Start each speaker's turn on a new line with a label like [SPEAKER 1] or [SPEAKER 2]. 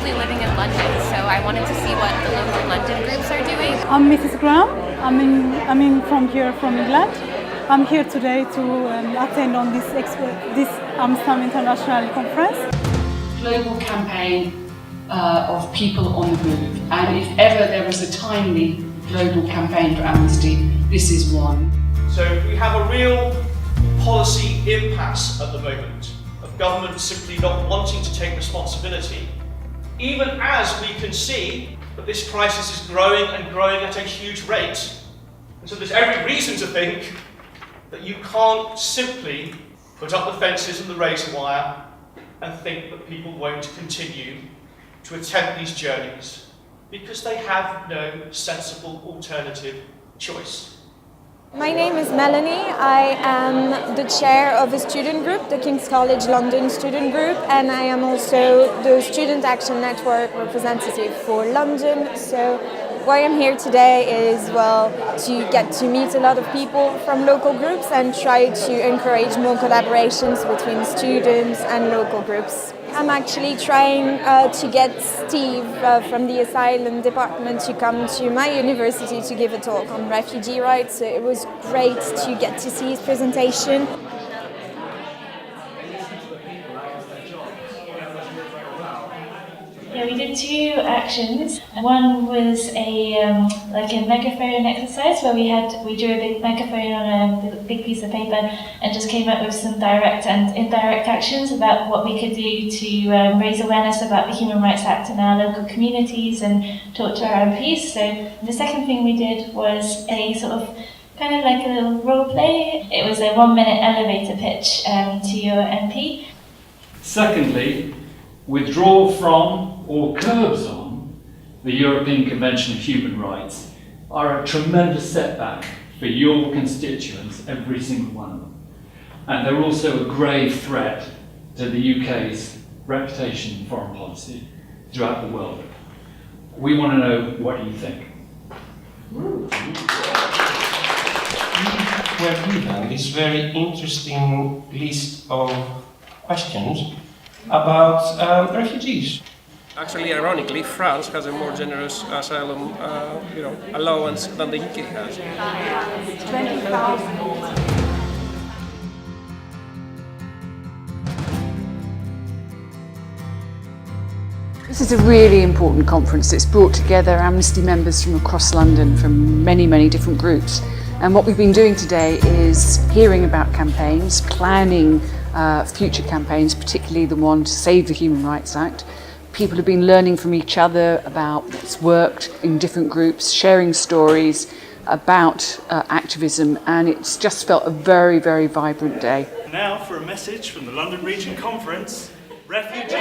[SPEAKER 1] currently living in London, so I wanted to see what the local London groups are doing.
[SPEAKER 2] I'm Mrs. Graham. From England. I'm here today to attend on this Amnesty International Conference.
[SPEAKER 3] Global campaign of people on the move, and if ever there was a timely global campaign for Amnesty, this is one.
[SPEAKER 4] So we have a real policy impasse at the moment of government simply not wanting to take responsibility, even as we can see that this crisis is growing and growing at a huge rate. And so there's every reason to think that you can't simply put up the fences and the razor wire and think that people won't continue to attempt these journeys because they have no sensible alternative choice.
[SPEAKER 5] My name is Melanie. I am the chair of a student group, the King's College London student group, and I am also the Student Action Network representative for London. So why I'm here today is, to get to meet a lot of people from local groups and try to encourage more collaborations between students and local groups. I'm actually trying to get Steve from the Asylum Department to come to my university to give a talk on refugee rights. So it was great to get to see his presentation.
[SPEAKER 6] Yeah, we did two actions. One was a megaphone exercise where we drew a big megaphone on a big piece of paper and just came up with some direct and indirect actions about what we could do to raise awareness about the Human Rights Act in our local communities and talk to our MPs. So the second thing we did was a sort of kind of like a little role play. It was a 1-minute elevator pitch to your MP.
[SPEAKER 7] Secondly, withdraw from or curbs on the European Convention of Human Rights are a tremendous setback for your constituents, every single one of them. And they're also a grave threat to the UK's reputation in foreign policy throughout the world. We want to know what you think.
[SPEAKER 8] We're given this very interesting list of questions about refugees.
[SPEAKER 9] Actually, ironically, France has a more generous asylum allowance than the UK has.
[SPEAKER 2] 20,000.
[SPEAKER 3] This is a really important conference. It's brought together Amnesty members from across London from many, many different groups. And what we've been doing today is hearing about campaigns, planning future campaigns, particularly the one to save the Human Rights Act. People have been learning from each other about what's worked in different groups, sharing stories about activism, and it's just felt a very, very vibrant day.
[SPEAKER 10] Now for a message from the London Region Conference. Refugees!